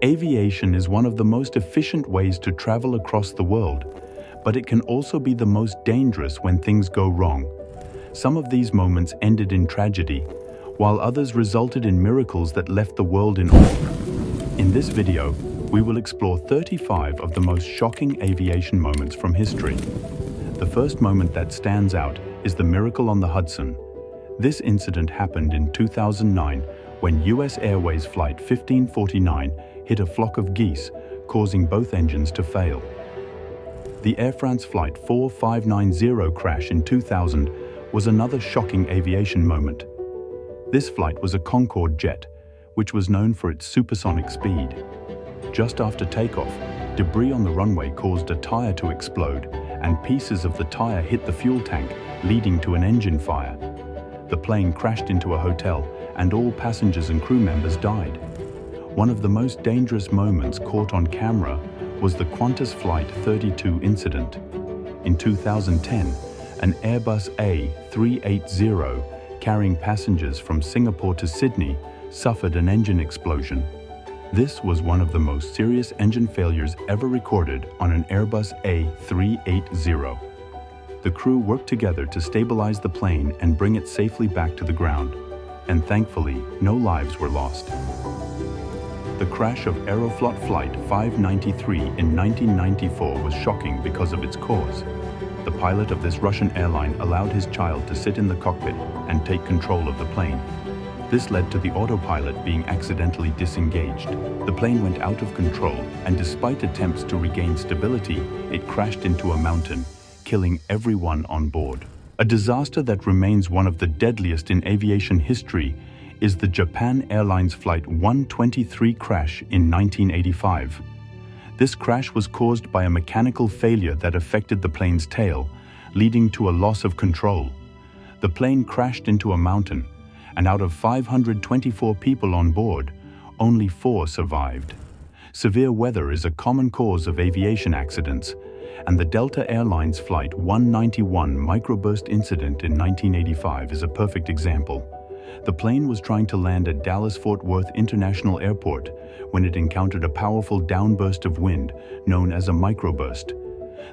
Aviation is one of the most efficient ways to travel across the world, but it can also be the most dangerous when things go wrong. Some of these moments ended in tragedy, while others resulted in miracles that left the world in awe. In this video, we will explore 35 of the most shocking aviation moments from history. The first moment that stands out is the miracle on the Hudson. This incident happened in 2009 when US Airways Flight 1549 hit a flock of geese, causing both engines to fail. The Air France Flight 4590 crash in 2000 was another shocking aviation moment. This flight was a Concorde jet, which was known for its supersonic speed. Just after takeoff, debris on the runway caused a tire to explode, and pieces of the tire hit the fuel tank, leading to an engine fire. The plane crashed into a hotel, and all passengers and crew members died. One of the most dangerous moments caught on camera was the Qantas Flight 32 incident. In 2010, an Airbus A380 carrying passengers from Singapore to Sydney suffered an engine explosion. This was one of the most serious engine failures ever recorded on an Airbus A380. The crew worked together to stabilize the plane and bring it safely back to the ground, and thankfully, no lives were lost. The crash of Aeroflot Flight 593 in 1994 was shocking because of its cause. The pilot of this Russian airline allowed his child to sit in the cockpit and take control of the plane. This led to the autopilot being accidentally disengaged. The plane went out of control, and despite attempts to regain stability, it crashed into a mountain, killing everyone on board. A disaster that remains one of the deadliest in aviation history is the Japan Airlines Flight 123 crash in 1985. This crash was caused by a mechanical failure that affected the plane's tail, leading to a loss of control. The plane crashed into a mountain, and out of 524 people on board, only 4 survived. Severe weather is a common cause of aviation accidents, and the Delta Airlines Flight 191 microburst incident in 1985 is a perfect example. The plane was trying to land at Dallas-Fort Worth International Airport when it encountered a powerful downburst of wind known as a microburst.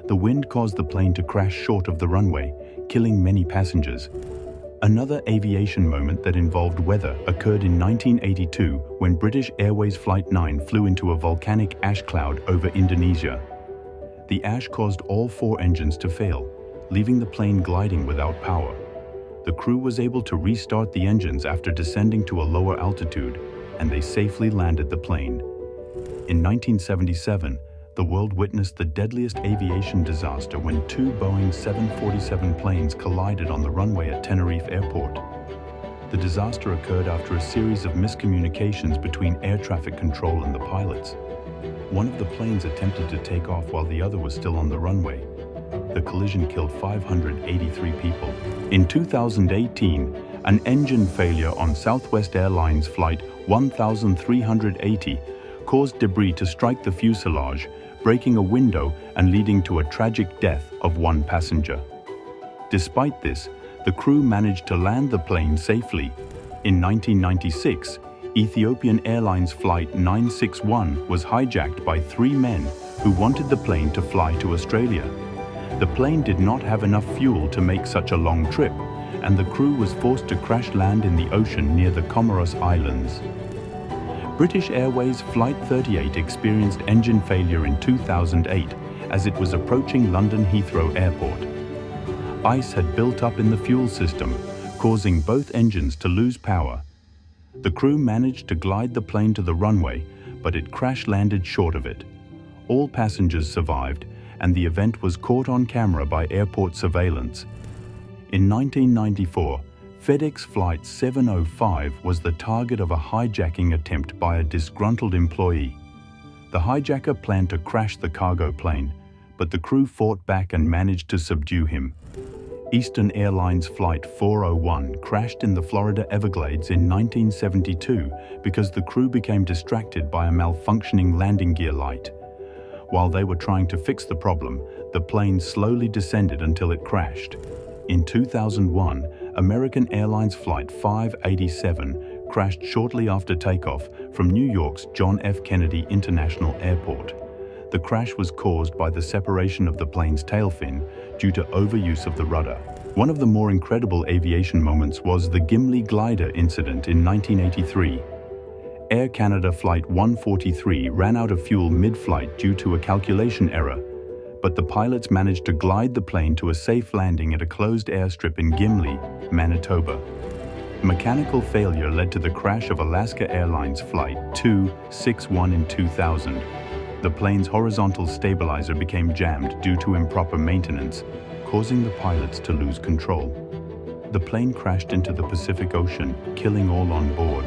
The wind caused the plane to crash short of the runway, killing many passengers. Another aviation moment that involved weather occurred in 1982 when British Airways Flight 9 flew into a volcanic ash cloud over Indonesia. The ash caused all 4 engines to fail, leaving the plane gliding without power. The crew was able to restart the engines after descending to a lower altitude, and they safely landed the plane. In 1977, the world witnessed the deadliest aviation disaster when 2 Boeing 747 planes collided on the runway at Tenerife Airport. The disaster occurred after a series of miscommunications between air traffic control and the pilots. One of the planes attempted to take off while the other was still on the runway. The collision killed 583 people. In 2018, an engine failure on Southwest Airlines Flight 1380 caused debris to strike the fuselage, breaking a window and leading to a tragic death of 1 passenger. Despite this, the crew managed to land the plane safely. In 1996, Ethiopian Airlines Flight 961 was hijacked by 3 men who wanted the plane to fly to Australia. The plane did not have enough fuel to make such a long trip, and the crew was forced to crash land in the ocean near the Comoros Islands. British Airways Flight 38 experienced engine failure in 2008 as it was approaching London Heathrow Airport. Ice had built up in the fuel system, causing both engines to lose power. The crew managed to glide the plane to the runway, but it crash-landed short of it. All passengers survived, and the event was caught on camera by airport surveillance. In 1994, FedEx Flight 705 was the target of a hijacking attempt by a disgruntled employee. The hijacker planned to crash the cargo plane, but the crew fought back and managed to subdue him. Eastern Airlines Flight 401 crashed in the Florida Everglades in 1972 because the crew became distracted by a malfunctioning landing gear light. While they were trying to fix the problem, the plane slowly descended until it crashed. In 2001, American Airlines Flight 587 crashed shortly after takeoff from New York's John F. Kennedy International Airport. The crash was caused by the separation of the plane's tail fin due to overuse of the rudder. One of the more incredible aviation moments was the Gimli glider incident in 1983. Air Canada Flight 143 ran out of fuel mid-flight due to a calculation error, but the pilots managed to glide the plane to a safe landing at a closed airstrip in Gimli, Manitoba. Mechanical failure led to the crash of Alaska Airlines Flight 261 in 2000. The plane's horizontal stabilizer became jammed due to improper maintenance, causing the pilots to lose control. The plane crashed into the Pacific Ocean, killing all on board.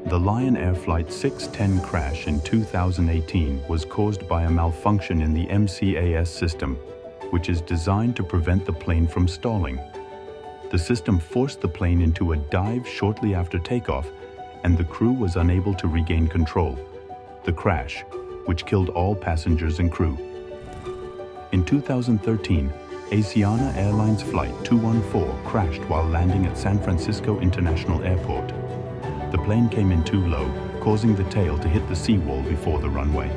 The Lion Air Flight 610 crash in 2018 was caused by a malfunction in the MCAS system, which is designed to prevent the plane from stalling. The system forced the plane into a dive shortly after takeoff, and the crew was unable to regain control. The crash, which killed all passengers and crew. In 2013, Asiana Airlines Flight 214 crashed while landing at San Francisco International Airport. The plane came in too low, causing the tail to hit the seawall before the runway.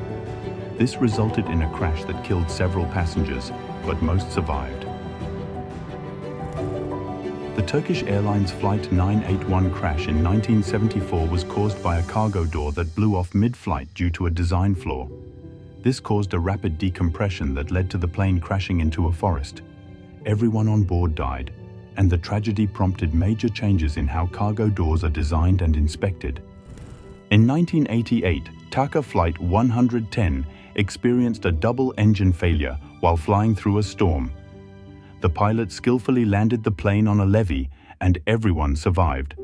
This resulted in a crash that killed several passengers, but most survived. The Turkish Airlines Flight 981 crash in 1974 was caused by a cargo door that blew off mid-flight due to a design flaw. This caused a rapid decompression that led to the plane crashing into a forest. Everyone on board died, and the tragedy prompted major changes in how cargo doors are designed and inspected. In 1988, TACA Flight 110 experienced a double engine failure while flying through a storm. The pilot skillfully landed the plane on a levee, and everyone survived.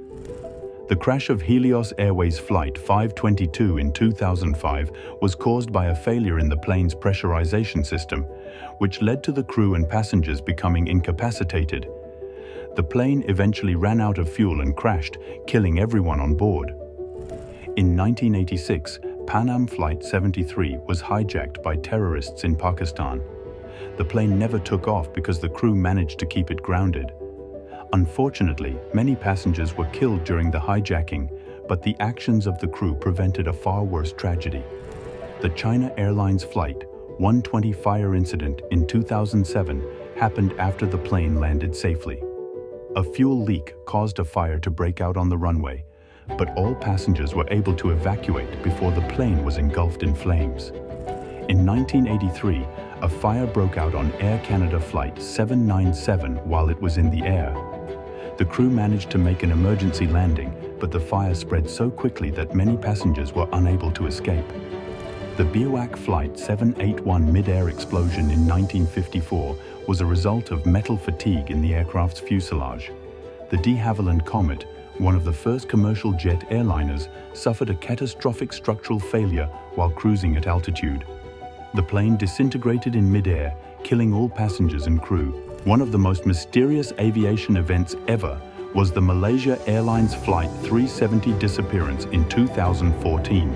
The crash of Helios Airways Flight 522 in 2005 was caused by a failure in the plane's pressurization system, which led to the crew and passengers becoming incapacitated. The plane eventually ran out of fuel and crashed, killing everyone on board. In 1986, Pan Am Flight 73 was hijacked by terrorists in Pakistan. The plane never took off because the crew managed to keep it grounded. Unfortunately, many passengers were killed during the hijacking, but the actions of the crew prevented a far worse tragedy. The China Airlines Flight 120 fire incident in 2007 happened after the plane landed safely. A fuel leak caused a fire to break out on the runway, but all passengers were able to evacuate before the plane was engulfed in flames. In 1983, a fire broke out on Air Canada Flight 797 while it was in the air. The crew managed to make an emergency landing, but the fire spread so quickly that many passengers were unable to escape. The BIWAC Flight 781 mid-air explosion in 1954 was a result of metal fatigue in the aircraft's fuselage. The de Havilland Comet, one of the first commercial jet airliners, suffered a catastrophic structural failure while cruising at altitude. The plane disintegrated in mid-air, killing all passengers and crew. One of the most mysterious aviation events ever was the Malaysia Airlines Flight 370 disappearance in 2014.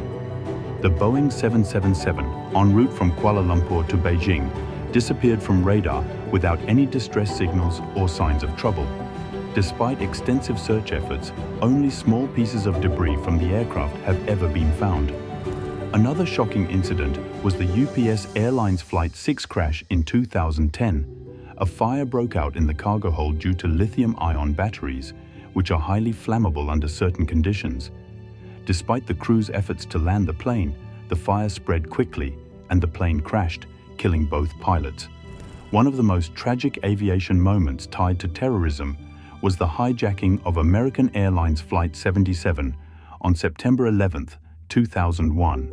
The Boeing 777, en route from Kuala Lumpur to Beijing, disappeared from radar without any distress signals or signs of trouble. Despite extensive search efforts, only small pieces of debris from the aircraft have ever been found. Another shocking incident was the UPS Airlines Flight 6 crash in 2010. A fire broke out in the cargo hold due to lithium-ion batteries, which are highly flammable under certain conditions. Despite the crew's efforts to land the plane, the fire spread quickly and the plane crashed, killing both pilots. One of the most tragic aviation moments tied to terrorism was the hijacking of American Airlines Flight 77 on September 11, 2001.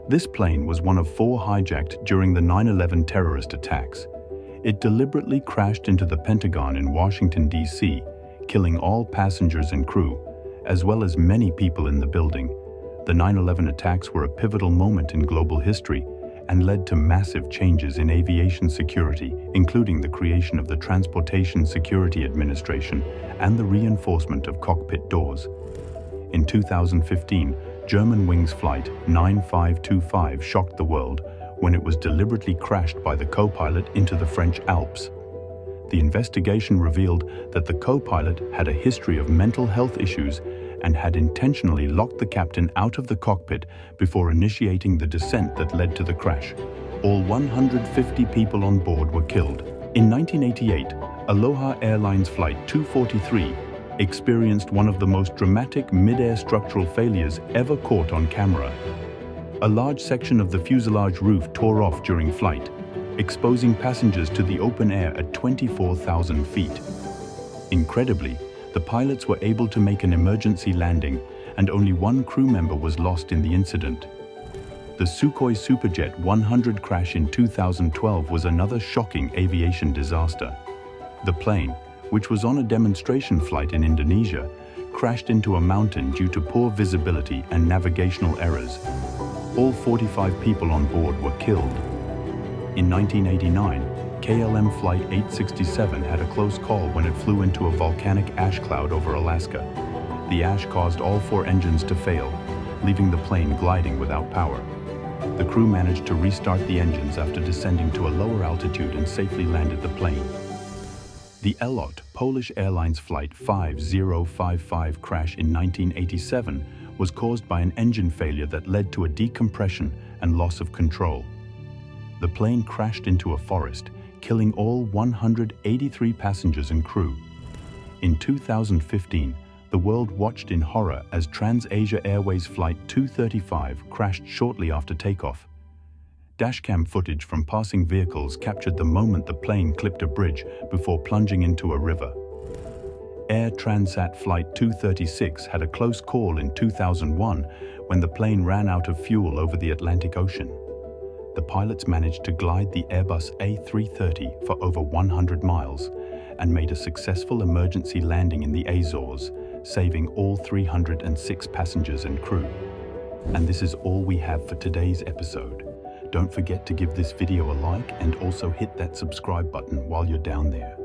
This plane was one of 4 hijacked during the 9/11 terrorist attacks. It deliberately crashed into the Pentagon in Washington, D.C., killing all passengers and crew, as well as many people in the building. The 9/11 attacks were a pivotal moment in global history and led to massive changes in aviation security, including the creation of the Transportation Security Administration and the reinforcement of cockpit doors. In 2015, Germanwings Flight 9525 shocked the world when it was deliberately crashed by the co-pilot into the French Alps. The investigation revealed that the co-pilot had a history of mental health issues and had intentionally locked the captain out of the cockpit before initiating the descent that led to the crash. All 150 people on board were killed. In 1988, Aloha Airlines Flight 243 experienced one of the most dramatic mid-air structural failures ever caught on camera. A large section of the fuselage roof tore off during flight, exposing passengers to the open air at 24,000 feet. Incredibly, the pilots were able to make an emergency landing, and only one crew member was lost in the incident. The Sukhoi Superjet 100 crash in 2012 was another shocking aviation disaster. The plane, which was on a demonstration flight in Indonesia, crashed into a mountain due to poor visibility and navigational errors. All 45 people on board were killed. In 1989, KLM Flight 867 had a close call when it flew into a volcanic ash cloud over Alaska. The ash caused all 4 engines to fail, leaving the plane gliding without power. The crew managed to restart the engines after descending to a lower altitude and safely landed the plane. The LOT Polish Airlines Flight 5055 crash in 1987 was caused by an engine failure that led to a decompression and loss of control. The plane crashed into a forest, killing all 183 passengers and crew. In 2015, the world watched in horror as TransAsia Airways Flight 235 crashed shortly after takeoff. Dashcam footage from passing vehicles captured the moment the plane clipped a bridge before plunging into a river. Air Transat Flight 236 had a close call in 2001 when the plane ran out of fuel over the Atlantic Ocean. The pilots managed to glide the Airbus A330 for over 100 miles and made a successful emergency landing in the Azores, saving all 306 passengers and crew. And this is all we have for today's episode. Don't forget to give this video a like and also hit that subscribe button while you're down there.